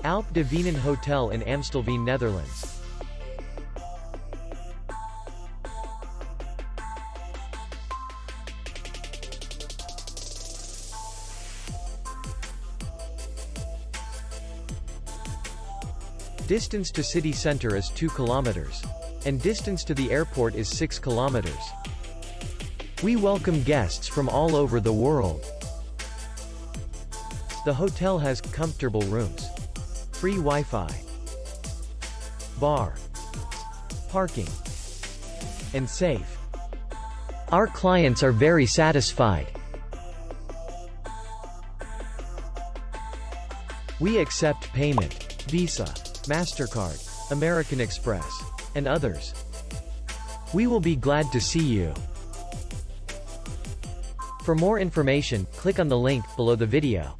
Alp de Veenen Hotel in Amstelveen, Netherlands. Distance to city center is 2 kilometers. And distance to the airport is 6 kilometers. We welcome guests from all over the world. The hotel has comfortable rooms, free Wi-Fi, bar, parking, and safe. Our clients are very satisfied. We accept payment, Visa, MasterCard, American Express, and others. We will be glad to see you. For more information, click on the link below the video.